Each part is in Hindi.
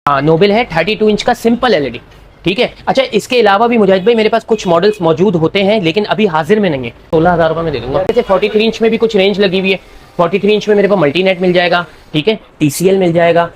हाँ नोबेल है 32 इंच का सिंपल एलईडी। ठीक है। अच्छा इसके अलावा भी मुजाहिद भाई मेरे पास कुछ मॉडल्स मौजूद होते हैं लेकिन अभी हाजिर में नहीं है। 16,000 रुपये में दे दूंगा। जैसे 43 इंच में भी कुछ रेंज लगी हुई है। 43 इंच में मेरे पास मल्टीनेट मिल जाएगा, ठीक है, TCL मिल जाएगा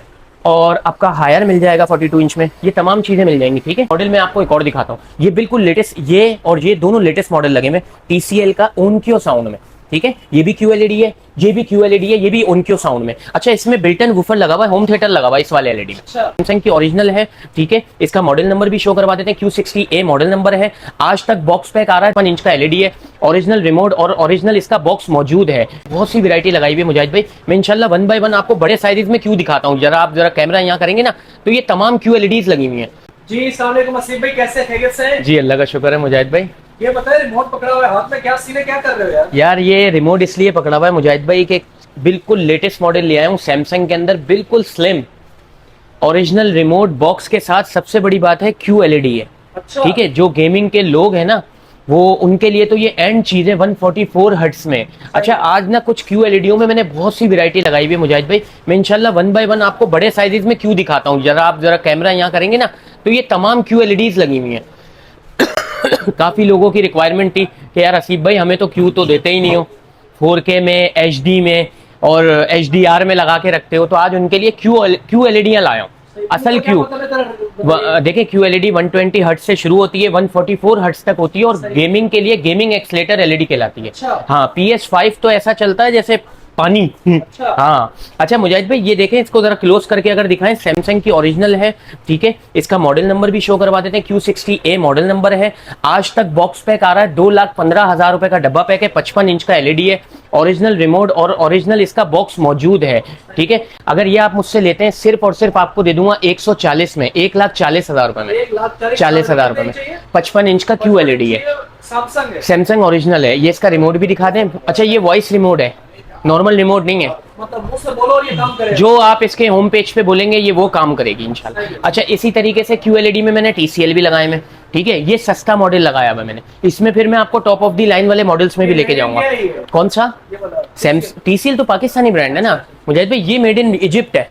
और आपका हायर मिल जाएगा 42 इंच में। ये तमाम चीजें मिल जाएंगी। ठीक है। मॉडल में आपको एक और दिखाता हूँ, ये बिल्कुल लेटेस्ट, ये और ये दोनों लेटेस्ट मॉडल लगे हुए TCL का ओनक्यो साउंड में। ठीक है। ये भी QLED है, ये भी QLED है, ये भी ओनक्यो साउंड में। अच्छा इसमें बिल्ट इन वूफर लगा हुआ है, होम थिएटर लगा हुआ है इस वाले एलईडी में। सैमसंग की ओरिजिनल है। ठीक है। इसका मॉडल नंबर भी शो करवा देते हैं, Q60A मॉडल नंबर है। आज तक बॉक्स पैक आ रहा है, 1 इंच का एलईडी है, ओरिजिनल रिमोट और ओरिजिनल इसका बॉक्स मौजूद है। बहुत सी वैरायटी लगाई हुई है मुजाहिद भाई। मैं इंशाल्लाह 1 बाय 1 आपको बड़े साइज में क्यों दिखाता हूँ। जरा आप जरा कैमरा यहाँ करेंगे ना तो ये तमाम QLEDs लगी हुई है। जी अस्सलाम वालेकुम असीम भाई, कैसे खैरियत से हैं? जी अल्लाह का शुक्र है मुजाहिद भाई। ये बताए रिमोट पकड़ा हुआ है हाथ में, क्या सीने क्या कर रहे हो यार? यार ये रिमोट इसलिए पकड़ा हुआ है मुजाहिद भाई कि बिल्कुल लेटेस्ट मॉडल ले आया हूँ सैमसंग के अंदर, बिल्कुल स्लिम ओरिजिनल रिमोट बॉक्स के साथ। सबसे बड़ी बात है QLED है। अच्छा। ठीक है। जो गेमिंग के लोग हैं ना वो उनके लिए तो ये एंड चीज है 144 हर्ट्ज में। अच्छा आज ना कुछ QLEDों में मैंने बहुत सी वैरायटी लगाई हुई है मुजाहिद भाई। मैं इंशाल्लाह 1 बाय 1 आपको बड़े साइजेस में क्यों दिखाता हूँ। जरा आप जरा कैमरा यहाँ करेंगे ना तो ये तमाम QLEDs लगी हुई हैं। काफी लोगों की रिक्वायरमेंट थी कि यार असीफ भाई हमें तो क्यू तो देते ही नहीं हो, 4K में, HD में और HDR में लगा के रखते हो, तो आज उनके लिए QLED लाया हूँ। असल क्यू देखिए QLED 120 हर्ट्ज से शुरू होती है, 144 हर्ट्ज तक होती है और गेमिंग के लिए गेमिंग एक्सलेटर LED कहलाती है। हाँ PS5 तो ऐसा चलता है जैसे पानी। अच्छा। हाँ। अच्छा मुजाहिद भाई ये देखें, इसको जरा क्लोज करके अगर दिखाएं, सैमसंग की ओरिजिनल है। ठीक है। इसका मॉडल नंबर भी शो करवा देते हैं, Q60A मॉडल नंबर है। आज तक बॉक्स पैक आ रहा है, 2,15,000 रुपए का डब्बा पैक है, 55 इंच का एलईडी है, ओरिजिनल रिमोट और ओरिजिनल इसका बॉक्स मौजूद है। ठीक है। अगर ये आप मुझसे लेते हैं सिर्फ और सिर्फ आपको दे दूंगा 140 में, 1,40,000 रुपए में, 40,000 रुपए में। 55 इंच का QLED है, सैमसंग ओरिजिनल है। ये इसका रिमोट भी दिखा दें। अच्छा ये वॉइस रिमोट है, नॉर्मल रिमोट नहीं है, मतलब मुंह से बोलो और ये काम करे। जो आप इसके होम पेज पे बोलेंगे ये वो काम करेगी इंशाल्लाह। अच्छा इसी तरीके से QLED में मैंने TCL भी लगाए हैं। ठीक है। ये सस्ता मॉडल लगाया हुआ मैंने, इसमें फिर मैं आपको टॉप ऑफ दी लाइन वाले मॉडल्स में भी लेके जाऊंगा। कौन सा? TCL तो पाकिस्तानी ब्रांड है ना मुजाहिद भाई, ये मेड इन इजिप्ट है,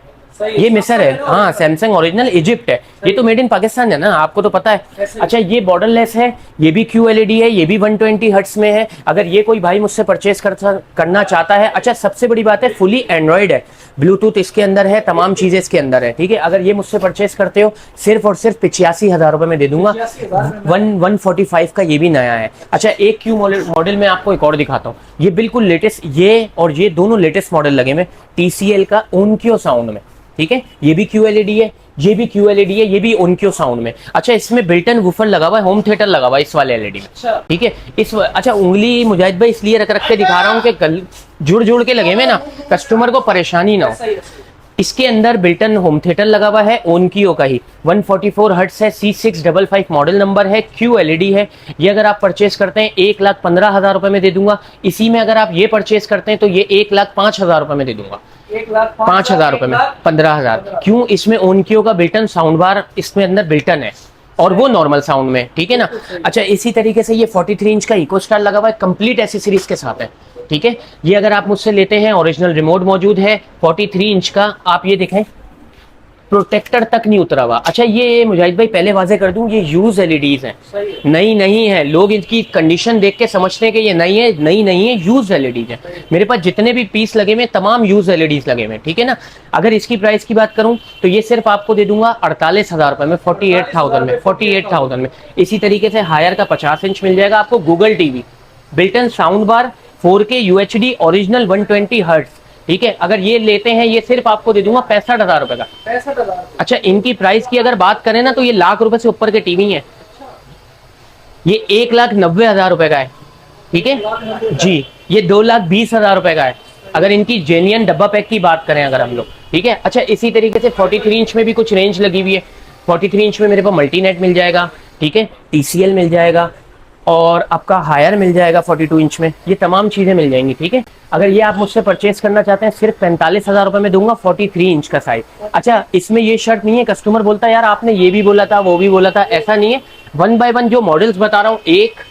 ये मिस्र है। हाँ सैमसंग ओरिजिनल इजिप्ट है, ये तो मेड इन पाकिस्तान है ना, आपको तो पता है। अच्छा ये बॉर्डरलेस है, ये भी QLED है, ये भी 120 हर्ट्ज में है। अगर ये कोई भाई मुझसे परचेस करना चाहता है। अच्छा सबसे बड़ी बात है फुली एंड्रॉइड है, ब्लूटूथ इसके अंदर है, तमाम चीजें इसके अंदर है। ठीक है। अगर ये मुझसे परचेस करते हो सिर्फ और सिर्फ 85,000 रुपए में दे दूंगा। 145 का ये भी नया है। अच्छा एक Q मॉडल में आपको एक और दिखाता हूँ, ये बिल्कुल लेटेस्ट, ये और ये दोनों लेटेस्ट मॉडल लगे में TCL का ओनक्यो साउंड में। ठीक है। ये भी QLED है, ये भी QLED है, ये भी ओनक्यो साउंड में। अच्छा इसमें बिल्ट इन वूफर लगा हुआ है, होम थिएटर लगा हुआ है इस वाले एलईडी में। ठीक है। अच्छा उंगली मुजाहिद भाई इसलिए रख के दिखा रहा हूँ कि जुड़ के लगे हुए ना, कस्टमर को परेशानी ना हो। इसके अंदर बिल्ट इन होम थिएटर लगा हुआ है, ओनक्यो का ही, 144 हर्ट्ज है, C655 मॉडल नंबर है, QLED है। ये अगर आप परचेस करते हैं 1,15,000 रुपए में दे दूंगा। इसी में अगर आप ये परचेस करते हैं तो ये 1,05,000 रुपए में दे दूंगा। 5,000 रुपए में 15,000। क्यों? इसमें ओनक्यो का बिल्ट इन साउंड बार इसमें अंदर बिल्ट इन है और वो नॉर्मल साउंड में। ठीक है ना। अच्छा इसी तरीके से ये 43 इंच का इको स्टार लगा हुआ है, कंप्लीट एसेसरीज के साथ है। ठीक है। ये अगर आप मुझसे लेते हैं ओरिजिनल रिमोट मौजूद है, 43 इंच का। आप ये देखें प्रोटेक्टर तक नहीं उतरा हुआ। अच्छा ये मुजाहिद भाई पहले वाजे कर दूं, ये यूज LEDs हैं, नई नहीं है। लोग इनकी कंडीशन देख के समझते हैं कि ये नई है, नई नहीं है, यूज LEDs है। मेरे पास जितने भी पीस लगे हुए तमाम यूज LEDs लगे हुए। ठीक है ना। अगर इसकी प्राइस की बात करूं तो ये सिर्फ आपको दे दूंगा 48,000 रुपए में, 48,000 में। इसी तरीके से हायर का 50 इंच मिल जाएगा आपको, Google TV, built in sound bar, 4K UHD original 120 hertz. ठीक है। अगर ये लेते हैं ये सिर्फ आपको दे दूंगा 65,000 रुपए का। 65,000। अच्छा इनकी प्राइस की अगर बात करें ना तो ये लाख रुपए से ऊपर के टीवी हैं। ये 1,90,000 रुपए का है। ठीक है जी। ये 2,20,000 रुपए का है अगर इनकी जेन्युइन डब्बा पैक की बात करें अगर हम लोग। ठीक है। अच्छा इसी तरीके से 43 इंच में भी कुछ रेंज लगी हुई है। 43 इंच में मेरे पास मल्टीनेट मिल जाएगा, ठीक है, TCL मिल जाएगा और आपका हायर मिल जाएगा 42 इंच में। ये तमाम चीजें मिल जाएंगी। ठीक है। अगर ये आप मुझसे परचेस करना चाहते हैं सिर्फ 45,000 रुपए में दूंगा, 43 इंच का साइज। अच्छा इसमें ये शर्त नहीं है, कस्टमर बोलता है यार आपने ये भी बोला था वो भी बोला था, ऐसा नहीं है। 1 बाय 1 जो मॉडल्स बता रहा हूँ, 1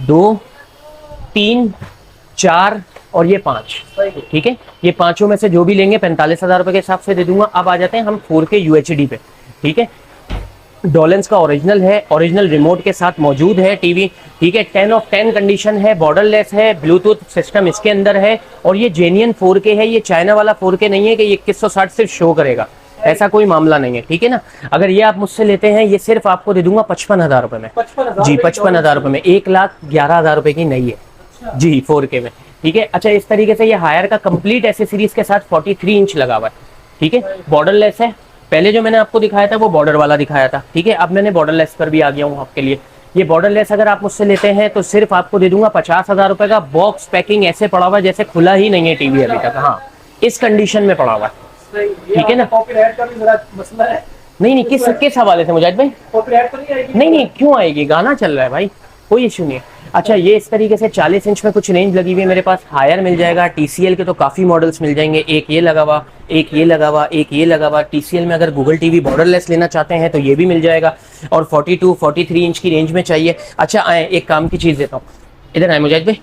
2 3 4 और ये 5, ठीक है। ये पांचों में से जो भी लेंगे 45,000 रुपए के हिसाब से दे दूंगा। अब आ जाते हैं हम 4K UHD पे, ठीक है। डोलेंस का ओरिजिनल है, ओरिजिनल रिमोट के साथ मौजूद है टीवी, ठीक है। 10 ऑफ 10 कंडीशन है, बॉर्डरलेस है, ब्लूटूथ सिस्टम इसके अंदर है और ये जेन्युइन 4K है। ये चाइना वाला 4K नहीं है कि ये 2160 सिर्फ शो करेगा, ऐसा कोई मामला नहीं है, ठीक है ना। अगर ये आप मुझसे लेते हैं, ये सिर्फ आपको दे दूंगा 55,000 रुपए में। 55,000 जी 55,000 रुपए में, 1,11,000 रुपए की नहीं है जी 4K में, ठीक है। अच्छा, इस तरीके से ये हायर का कंप्लीट एसेसरीज के साथ 43 इंच लगा हुआ है, ठीक है। बॉर्डरलेस है। पहले जो मैंने आपको दिखाया था वो बॉर्डर वाला दिखाया था, ठीक है। अब मैंने बॉर्डरलेस पर भी आ गया हूँ आपके लिए। ये बॉर्डरलेस अगर आप मुझसे लेते हैं तो सिर्फ आपको दे दूंगा 50,000 रुपए का। बॉक्स पैकिंग ऐसे पड़ा हुआ है जैसे खुला ही नहीं है टीवी अभी तक, हाँ इस कंडीशन में पड़ा हुआ है, ठीक है ना। कॉपीराइट का भी जरा मसला है। नहीं किस हवाले से मुजाहिद भाई? कॉपीराइट तो नहीं आएगी? नहीं क्यों आएगी, गाना चल रहा है भाई, कोई इशू नहीं है। अच्छा, ये इस तरीके से 40 इंच में कुछ रेंज लगी हुई है मेरे पास। हायर मिल जाएगा, TCL के तो काफी मॉडल्स मिल जाएंगे। एक ये लगा हुआ, एक ये लगा हुआ, एक ये लगा हुआ। TCL में अगर गूगल टीवी बॉर्डरलेस लेना चाहते हैं तो ये भी मिल जाएगा। और 42, 43 इंच की रेंज में चाहिए। अच्छा आए, एक काम की चीज देता हूँ, इधर आए मुजाहिद भाई,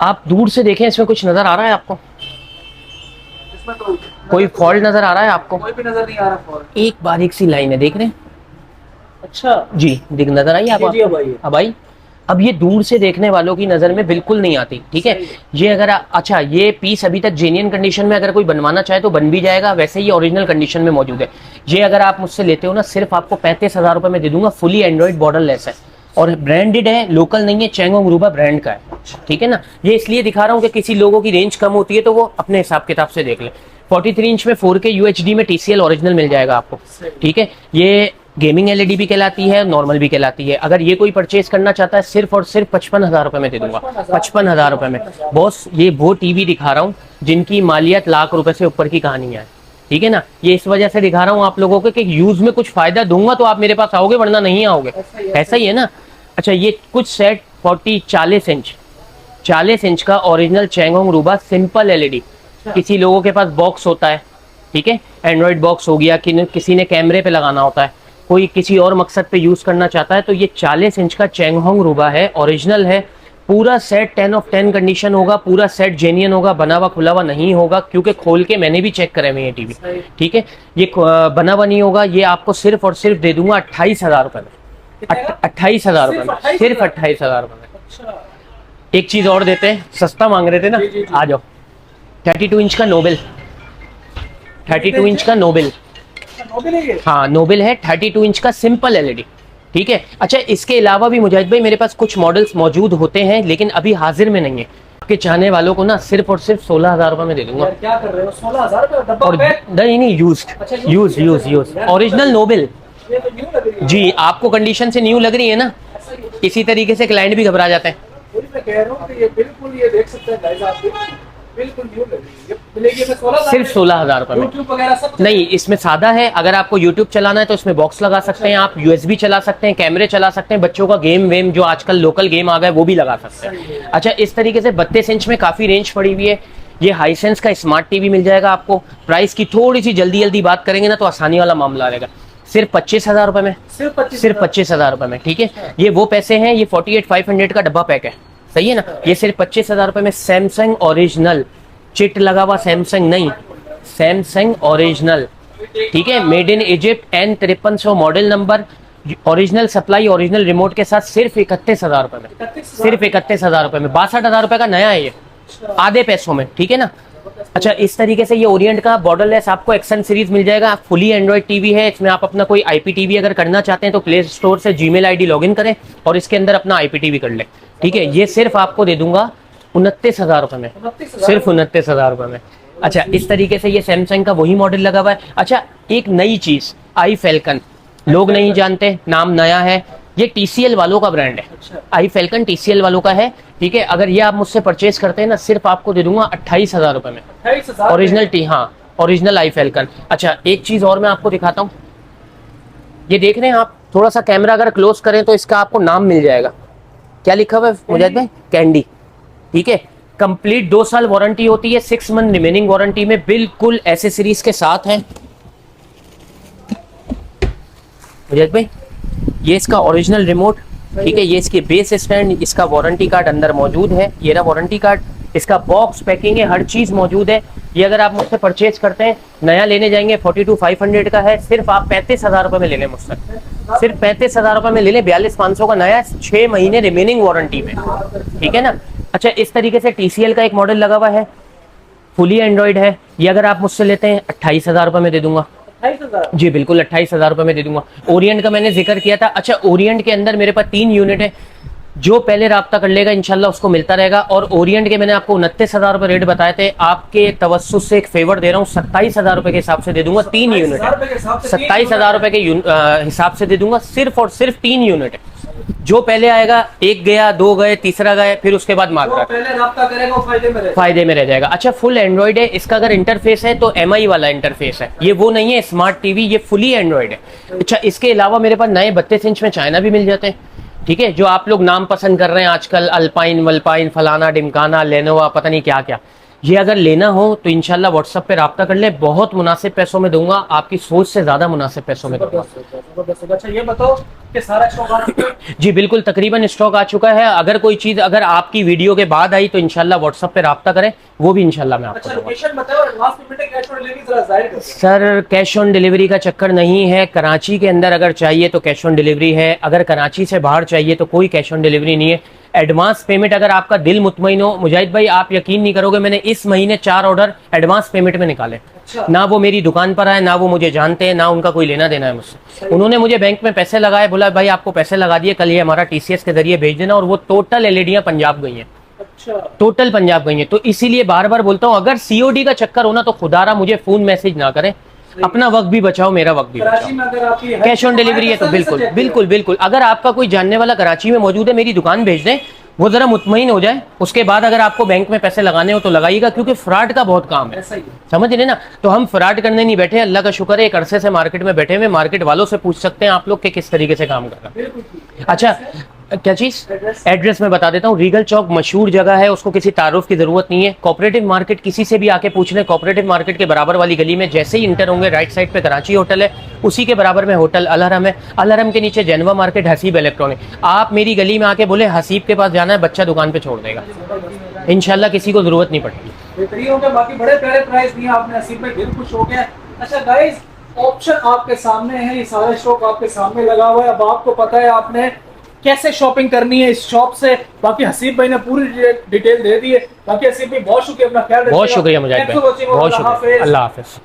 आप दूर से देखें, इसमें कुछ नजर आ रहा है आपको? इसमें तो कोई फॉल्ट नजर आ रहा है आपको? कोई भी नजर नहीं आ रहा फॉल्ट। एक बारीक सी लाइन है, देख रहे हैं? अच्छा जी दिख नजर आई आपको? जी भाई। अब आई। अब ये दूर से देखने वालों की नजर में बिल्कुल नहीं आती, ठीक है। ये अगर अच्छा, ये पीस अभी तक जेन्युइन कंडीशन में अगर कोई बनवाना चाहे तो बन भी जाएगा, वैसे ये ओरिजिनल कंडीशन में मौजूद है। ये अगर आप मुझसे लेते हो ना, सिर्फ आपको 35,000 रुपए में दे दूंगा। फुली एंड्रॉइड बॉर्डरलेस है और ब्रांडेड है, लोकल नहीं है, चैंगोंग रूबा ब्रांड का है, ठीक है ना। ये इसलिए दिखा रहा हूँ कि किसी लोगों की रेंज कम होती है तो वो अपने हिसाब किताब से देख ले। 43 इंच में 4K UHD में TCL ओरिजिनल मिल जाएगा आपको, ठीक है। ये गेमिंग LED भी कहलाती है, नॉर्मल भी कहलाती है। अगर ये कोई परचेज करना चाहता है, सिर्फ और सिर्फ 55,000 रुपए में दे दूंगा। 55,000 रुपए में बॉस, ये वो टीवी दिखा रहा हूँ जिनकी मालियत लाख रुपए से ऊपर की कहानी है, ठीक है ना। ये इस वजह से दिखा रहा हूँ आप लोगों को कि यूज में कुछ फायदा दूंगा तो आप मेरे पास आओगे, वरना नहीं आओगे, ऐसा ही है ना। अच्छा, ये कुछ सेट 40 इंच का ओरिजिनल चैंगोंग रूबा सिंपल LED। किसी लोगों के पास बॉक्स होता है, ठीक है, एंड्रॉइड बॉक्स हो गया, किसी ने कैमरे पे लगाना होता है, कोई किसी और मकसद पे यूज करना चाहता है, तो ये 40 इंच का चैंगहोंग रूबा है, ओरिजिनल है। पूरा सेट 10 ऑफ 10 कंडीशन होगा, पूरा सेट जेन्युइन होगा, बना हुआ खुला हुआ नहीं होगा, क्योंकि खोल के मैंने भी चेक करे हुए ये टीवी, ठीक है। ये बना हुआ नहीं होगा। ये आपको सिर्फ और सिर्फ दे दूंगा 28,000 रुपए में। 28,000 रुपए में, सिर्फ 28,000 रुपए में। एक चीज और देते हैं, सस्ता मांग रहे थे ना, आ जाओ। 32 इंच का नोबेल, 32 इंच का नोबेल, हाँ नोबेल है। 32 इंच का सिंपल LED, ठीक है। अच्छा, इसके अलावा भी मुजाहिद भाई मेरे पास कुछ मॉडल्स मौजूद होते हैं, लेकिन अभी हाजिर में नहीं है। आपके चाहने वालों को ना सिर्फ और सिर्फ 16,000 रुपए में दे दूंगा। क्या कर रहे हो? 16,000 रुपए डब्बा और पैक? नहीं यूज ओरिजिनल नोबेल। ये तो न्यू लग रही है। जी, आपको कंडीशन से न्यू लग रही है ना, इसी तरीके से क्लाइंट भी घबरा जाते हैं। वही मैं कह रहा हूँ कि ये बिल्कुल, ये देख सकते हैं गाइस आप, बिल्कुल न्यू लग रही है। ये मिलेगी हमें 16,000, सिर्फ 16,000 रुपए में। YouTube वगैरह सब नहीं, इसमें सादा है। अगर आपको YouTube चलाना है तो इसमें बॉक्स लगा सकते हैं आप, USB चला सकते हैं, कैमरे चला सकते हैं, बच्चों का गेम वेम जो आजकल लोकल गेम आ गए वो भी लगा सकते हैं। अच्छा, इस तरीके से 32 इंच में काफी रेंज पड़ी हुई है। ये हाईसेंस का स्मार्ट टीवी मिल जाएगा आपको। प्राइस की थोड़ी सी जल्दी बात करेंगे ना तो आसानी वाला मामला रहेगा। सिर्फ 25,000 रुपए में, सिर्फ 25,000 रुपए में, ठीक है। ये वो पैसे हैं, ये 48,500 का डब्बा पैक है, सही है ना। ये सिर्फ 25,000 रुपए में सैमसंग ओरिजिनल, चिट लगा हुआ सैमसंग नहीं, सैमसंग ओरिजिनल, ठीक है, made in Egypt, N5300 model number, original supply, original remote के साथ, सिर्फ 31,000 रुपए में, सिर्फ 31,000 रुपए में। 62,000 रुपए का नया है ये, आधे पैसों में, ठीक है ना। अच्छा, इस तरीके से ये ओरिएंट का बॉर्डरलेस आपको एक्शन सीरीज मिल जाएगा। फुली एंड्रॉइड टीवी है। इसमें आप अपना कोई IPTV अगर करना चाहते हैं तो प्ले स्टोर से Gmail ID लॉगिन करें और इसके अंदर अपना IPTV कर लें, ठीक है। ये सिर्फ आपको दे दूंगा 29,000 रुपए में, सिर्फ 29,000 रुपए में। अच्छा, इस तरीके से ये सैमसंग का वही मॉडल लगा हुआ है। अच्छा, एक नई चीज, आई फैल्कन, लोग नहीं जानते, नाम नया है, ये TCL वालों का ब्रांड है। आई फैल्कन TCL वालों का है, ठीक है। अगर ये आप मुझसे परचेज करते हैं ना, सिर्फ आपको दे दूंगा 28,000 रुपए में, 28,000 ओरिजिनल हाँ ओरिजिनल आई फैल्कन। अच्छा, एक चीज और मैं आपको दिखाता हूँ, ये देख रहे हैं आप, थोड़ा सा कैमरा अगर क्लोज करें तो इसका आपको नाम मिल जाएगा। क्या लिखा हुआ है मुजाहिद भाई? कैंडी, ठीक है। कंप्लीट 2 साल वारंटी होती है, 6 मंथ रिमेनिंग वारंटी में, बिल्कुल एसेसरीज के साथ है मुजाहिद भाई। ये इसका ओरिजिनल रिमोट, ठीक है। ये इसकी बेस स्टैंड, इसका वारंटी कार्ड अंदर मौजूद है, ये रहा वारंटी कार्ड, इसका बॉक्स पैकिंग है, हर चीज मौजूद है। ये अगर आप मुझसे परचेज करते हैं, नया लेने जाएंगे 42,500 का है, सिर्फ आप 35,000 रुपए में ले लें मुझसे, सिर्फ 35,000 रुपए में ले लें। 42,500 का नया, 6 महीने रिमेनिंग वारंटी में, ठीक है ना। अच्छा, इस तरीके से TCL का एक मॉडल लगा हुआ है, फुली एंड्रॉइड है। ये अगर आप मुझसे लेते हैं 28,000 रुपए में दे दूंगा। 28,000? जी बिल्कुल, 28,000 रुपए में दे दूंगा। ओरिएंट का मैंने जिक्र किया था। अच्छा, ओरिएंट के अंदर मेरे पास 3 यूनिट है, जो पहले राब्ता कर लेगा इंशाल्लाह उसको मिलता रहेगा। और ओरिएंट के मैंने आपको 29,000 रुपए रेट बताए थे, आपके तवस्सुस से एक फेवर दे रहा हूँ, 27,000 रुपए के हिसाब से दे दूंगा। 3 यूनिट है, 27,000 रुपए के हिसाब से दे दूंगा, सिर्फ और सिर्फ 3 यूनिट है। जो पहले आएगा, एक गया, 2 गए, तीसरा गए, फिर उसके बाद मार्केट पहले राब्ता करेगा वो फायदे में रह जाएगा। अच्छा, फुल एंड्रॉइड है। इसका अगर इंटरफेस है तो MI वाला इंटरफेस है, ये वो नहीं है स्मार्ट टीवी, ये फुली एंड्रॉइड है। अच्छा, इसके अलावा मेरे पास नए 32 इंच में चाइना भी मिल जाते हैं, ठीक है, जो आप लोग नाम पसंद कर रहे हैं आजकल, अल्पाइन वल्पाइन फलाना डिमकाना लेनोवा पता नहीं क्या क्या। ये अगर लेना हो तो इंशाल्लाह व्हाट्सएप पे राब्ता कर ले, बहुत मुनासिब पैसों में दूंगा, आपकी सोच से ज्यादा मुनासिब पैसों में दूंगा। अच्छा, ये बताओ कि सारा स्टॉक आ चुका है? जी बिल्कुल, तकरीबन स्टॉक आ चुका है। अगर कोई चीज अगर आपकी वीडियो के बाद आई तो इंशाल्लाह व्हाट्सएप पे राब्ता करें, वो भी इंशाल्लाह मैं आपको अच्छा, दूंगा। लोकेशन बताओ, एडवांस पेमेंट है, कैश ऑन डिलीवरी जरा जाहिर करो। सर, कैश ऑन डिलीवरी का चक्कर नहीं है। कराची के अंदर अगर चाहिए तो कैश ऑन डिलीवरी है, अगर कराची से बाहर चाहिए तो कोई कैश ऑन डिलीवरी नहीं है। एडवांस पेमेंट अगर आपका दिल मुतमईन हो, मुजाहिद भाई आप यकीन नहीं करोगे, मैंने इस महीने 4 ऑर्डर एडवांस पेमेंट में निकाले। अच्छा। ना वो मेरी दुकान पर आए, ना वो मुझे जानते हैं, ना उनका कोई लेना देना है मुझसे। उन्होंने मुझे बैंक में पैसे लगाए, बोला भाई आपको पैसे लगा दिए, कल ये हमारा TCS के जरिए भेज देना, और वो टोटल एलईडियां पंजाब गई हैं। अच्छा, टोटल पंजाब गई हैं। तो इसीलिए बार बार बोलता हूँ, अगर COD का चक्कर होना तो खुदारा मुझे फोन मैसेज ना करें, अपना वक्त भी बचाओ, मेरा वक्त भी कराची बचाओ। में अगर आपकी है कैश ऑन डिलीवरी है तो बिल्कुल बिल्कुल बिल्कुल। अगर आपका कोई जानने वाला कराची में मौजूद है, मेरी दुकान भेज दें, वो जरा मुतमईन हो जाए, उसके बाद अगर आपको बैंक में पैसे लगाने हो तो लगाइएगा, क्योंकि फ्रॉड का बहुत काम है, ऐसा ही है। समझ रहे ना। तो हम फ्रॉड करने नहीं बैठे, अल्लाह का शुक्र है एक अरसे से मार्केट में बैठे हुए, मार्केट वालों से पूछ सकते हैं आप लोग के किस तरीके से काम कर रहा है। बिल्कुल ठीक है। अच्छा, क्या चीज? एड्रेस में बता देता हूँ। रीगल चौक मशहूर जगह है, उसको किसी तारुफ की जरूरत नहीं है। कोऑपरेटिव मार्केट किसी से भी आके पूछ लें, कोऑपरेटिव मार्केट के बराबर वाली गली में जैसे ही इंटर होंगे, राइट साइड पे कराची होटल है, उसी के बराबर में होटल अल हरम है। अल हरम के नीचे जनवा मार्केट, हसीब इलेक्ट्रॉनिक। आप मेरी गली में आके बोले हसीब के पास जाना है, बच्चा दुकान पे छोड़ देगा, इंशाल्लाह किसी को जरूरत नहीं पड़ेगी। बेहतरीन हो गया, बाकी बड़े प्यारे प्राइस दिए आपने, नसीब में दिल खुश हो गया। अच्छा गाइस, ऑप्शन आपके सामने है, ये सारे स्टॉक आपके सामने लगा हुआ है। अब आपको पता है आपने कैसे शॉपिंग करनी है इस शॉप से। बाकी हसीब भाई ने पूरी डिटेल दे दी है। बाकी हसीब भाई बहुत शुक्रिया, अपना ख्याल रखिएगा। बहुत शुक्रिया मुजाहिद भाई, बहुत शुक्रिया। अल्लाह हाफिज।